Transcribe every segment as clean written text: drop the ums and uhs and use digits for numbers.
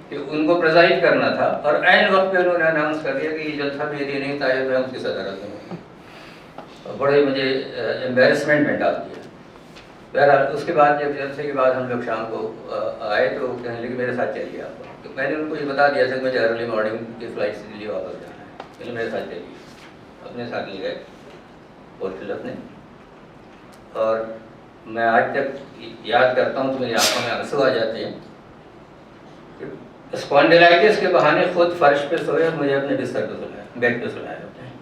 کہ ان کو پریزائڈ کرنا تھا، اور عین وقت پہ انہوں نے اناؤنس کر دیا کہ یہ جلسہ میری نہیں تھا، میں اس کی صدارت میں، اور بڑے مجھے امبیرسمنٹ میں ڈال دیا۔ بہرحال اس کے بعد جب جلسے کے بعد ہم لوگ شام کو آئے تو کہنے لگے میرے ساتھ چلیے آپ، تو میں نے ان کو یہ بتا دیا تھا کہ مجھے ارلی مارننگ کی فلائٹ سے دلی واپس جانا ہے، پہلے میرے ساتھ چلیے، اپنے ساتھ لے گئے ہوٹل اپنے، اور میں آج تک یاد کرتا ہوں تو میری آنکھوں میں آنسو آ جاتے ہیں۔ اسپونڈیلائٹس کے بہانے خود فرش پہ سوئے، مجھے اپنے بستر پہ سلایا، بیڈ پہ سلایا ہوتے ہیں،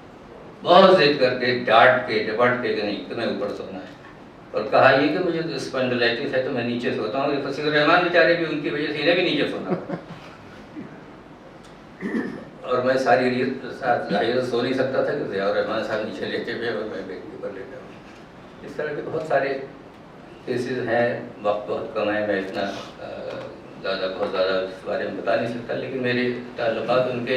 بہت ضد کر کے ڈانٹ کے ڈپٹ کے کہ نہیں تمہیں اوپر سونا ہے، اور کہا یہ کہ مجھے اسپونڈیلائٹس ہے تو میں نیچے سوتا ہوں۔ فصیح الرحمان بیچارے بھی ان کی وجہ سے انہیں بھی نیچے سونا پڑا، اور میں ساری ظاہر سو نہیں سکتا تھا کہ ضیاء الرحمان صاحب نیچے لیٹے ہوئے اور میں بیڈ کے اوپر لیٹا ہوں۔ اس طرح کے بہت سارے کیسز ہیں، وقت بہت کم ہے، میں اتنا بہت زیادہ اس بارے میں بتا نہیں سکتا، لیکن میرے تعلقات ان کے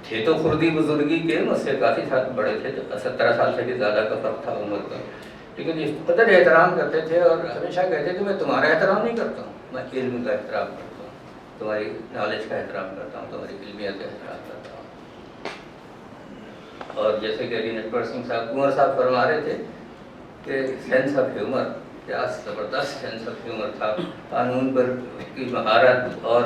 تھے تو خردی بزرگی کے، مجھ سے کافی سال بڑے تھے، 17 سال سے بھی زیادہ کا فرق تھا عمر کا، لیکن اس قدر احترام کرتے تھے، اور ہمیشہ کہتے کہ میں تمہارا احترام نہیں کرتا ہوں، میں علم کا احترام کرتا ہوں، تمہاری نالج کا احترام کرتا ہوں، تمہاری علمیت کا احترام کرتا ہوں۔ اور جیسے کہ علی نٹور سنگھ صاحب کنور صاحب فرما رہے تھے کہ سینس آف ہیومر، کیا زبردست سینس آف ہیومر تھا، قانون پر کی مہارت، اور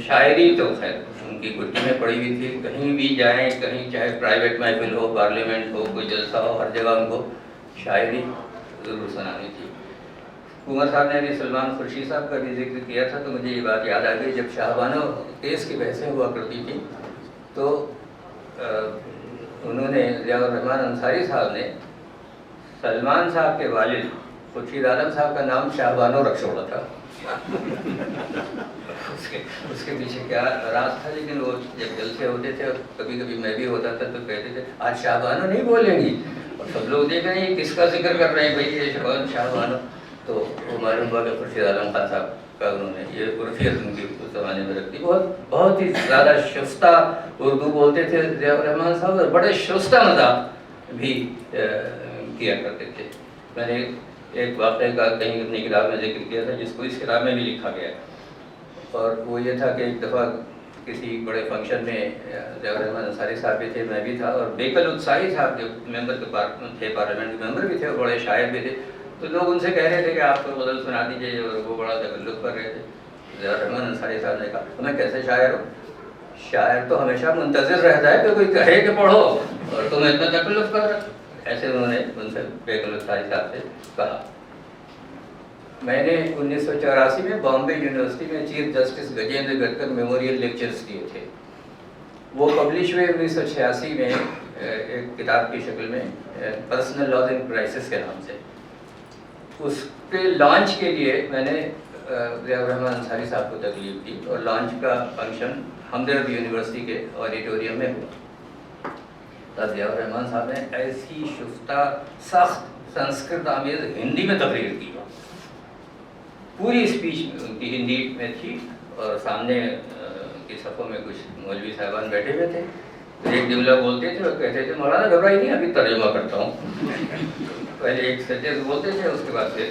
شاعری تو خیر ان کی گٹی میں پڑی ہوئی تھی، کہیں بھی جائیں، کہیں چاہے پرائیویٹ محفل ہو، پارلیمنٹ ہو، کوئی جلسہ ہو، ہر جگہ ان کو شاعری ضرور سنانی تھی۔ کنور صاحب نے ابھی سلمان خورشید صاحب کا بھی ذکر کیا تھا، تو مجھے یہ بات یاد آ گئی، جب شاہ بانو کیس کی بحثیں ہوا کرتی تھی تو انہوں نے ضیاء الرحمان انصاری صاحب نے سلمان صاحب کے والد خورشید عالم صاحب کا نام شاہ بانو رکھ چھوڑا تھا۔ اس کے پیچھے کیا راز تھا، لیکن وہ جب جلسے ہوتے تھے، کبھی کبھی میں بھی ہوتا تھا، تو کہتے تھے آج شاہ بانو نہیں بولیں گی، اور سب لوگ دیکھ رہے ہیں یہ کس کا ذکر کر رہے ہیں بھائی، یہ شاہ بانو، تو وہ معلوم ہوا کہ خورشید عالم خان صاحب کا انہوں نے یہ عرفیت ان کی اس زمانے میں رکھ دی۔ بہت ہی زیادہ شستہ اردو بولتے تھے ضیاء الرحمان صاحب، اور بڑے شستہ مذاق بھی کیا کرتے تھے۔ میں نے ایک واقعے کا کہیں اپنی کتاب میں ذکر کیا تھا، جس کو اس کتاب میں بھی لکھا گیا ہے، اور وہ یہ تھا کہ ایک دفعہ کسی بڑے فنکشن میں ضیاء الرحمان انصاری صاحب بھی تھے، میں بھی تھا، اور بیکل اتساہی صاحب جو ممبر تھے، پارلیمنٹ کے ممبر بھی تھے اور بڑے شاعر بھی تھے، تو لوگ ان سے کہہ رہے تھے کہ آپ کو غزل سنا دیجیے، اور وہ بڑا تکلف کر رہے تھے۔ ضیاء الرحمان انصاری صاحب نے کہا تمہیں کیسے شاعر ہو، شاعر تو ہمیشہ منتظر رہتا ہے کہ کوئی کہے کہ پڑھو، اور تم اتنا تکلف کر رہے، ایسے انہوں نے ان سے بیکل اتساہی صاحب سے کہا۔ میں نے 1984 میں بامبے یونیورسٹی میں chief justice Gajendra Gadkar memorial lectures دیے تھے، وہ پبلش ہوئے 1986 میں ایک کتاب کی شکل میں، پرسنل لاز ان کرائسس کے نام سے۔ اس کے لانچ کے لیے میں نے ضیاء الرحمان انصاری صاحب کو تکلیف دی، اور لانچ کا فنکشن ہمدرد یونیورسٹی کے آڈیٹوریم میں ہوا۔ تب ضیاء الرحمان صاحب نے ایسی شفتہ سخت سنسکرت آمیز ہندی میں تقریر کی، پوری اسپیچ ان کی ہندی میں تھی، اور سامنے کی صفوں میں کچھ مولوی صاحبان بیٹھے ہوئے تھے، ایک جملہ بولتے تھے اور کہتے تھے مولانا گھبرائی نہیں، ابھی ترجمہ کرتا ہوں۔ پہلے ایک سینٹینس بولتے تھے، اس کے بعد پھر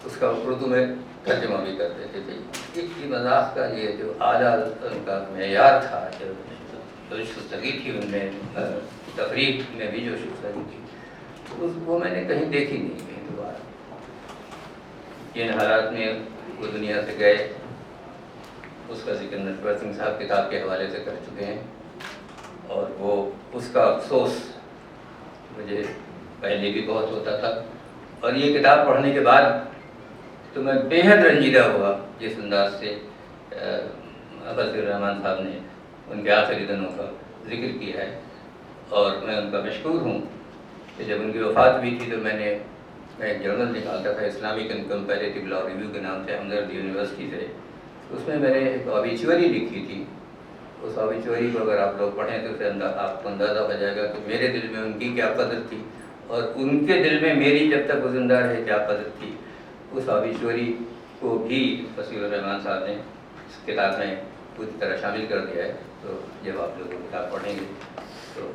اس کا اردو میں ترجمہ بھی کر دیتے تھے۔ اس مذاق کا یہ جو اعلیٰ ان کا معیار تھا، جو شستگی تھی ان میں، تقریب میں بھی جو شستگی تھی، وہ میں نے کہیں دیکھی نہیں، کہیں دوبارہ۔ جن حالات میں وہ دنیا سے گئے اس کا ذکر نٹور سنگھ صاحب کتاب کے حوالے سے کر چکے ہیں، اور وہ اس کا افسوس مجھے پہلے بھی بہت ہوتا تھا، اور یہ کتاب پڑھنے کے بعد تو میں بے حد رنجیدہ ہوا جس انداز سے فصیح الرحمان صاحب نے ان کے آخری دنوں کا ذکر کیا ہے، اور میں ان کا مشکور ہوں کہ جب ان کی وفات ہوئی تھی تو میں ایک جرنل نکالتا تھا Islamic and comparative law review کے نام سے، ہمدرد یونیورسٹی سے، اس میں نے ایک آبیچوری لکھی تھی۔ اس آبیچوری کو اگر آپ لوگ پڑھیں تو اسے آپ کو اندازہ ہو جائے گا کہ میرے دل میں ان کی کیا قدر تھی، اور ان کے دل میں میری جب تک وہ زندہ رہے کیا قدر تھی۔ اس آبیچوری کو بھی فصیح الرحمان صاحب نے اس کتاب میں پوری طرح شامل کر دیا ہے، تو جب آپ لوگ وہ کتاب پڑھیں گے تو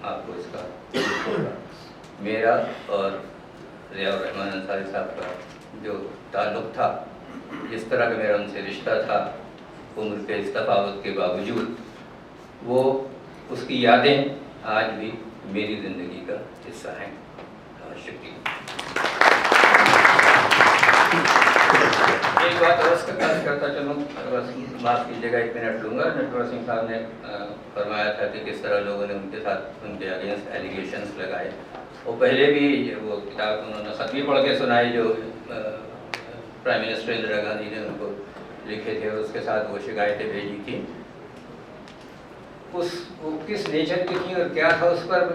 آپ کو اس کا میرا اور ضیاء الرحمان انصاری صاحب کا جو تعلق تھا، جس طرح کا میرا ان سے رشتہ تھا، عمر کے اس تفاوت کے باوجود وہ اس کی یادیں آج بھی میری زندگی کا حصہ ہیں. شکریہ. ایک بات اور کرتا چلوں, معاف کیجیے گا 1 منٹ لوں گا. نٹور سنگھ صاحب نے فرمایا تھا کہ کس طرح لوگوں نے ان کے ساتھ ان کے اگینسٹ ایلیگیشنس لگائے. وہ پہلے بھی وہ کتاب انہوں نے خط بھی پڑھ کے سنائی جو پرائم منسٹر اندرا گاندھی نے ان کو لکھے تھے, اور اس کے ساتھ وہ شکایتیں بھیجی تھیں. وہ کس نیچر کی تھی اور کیا تھا اس پر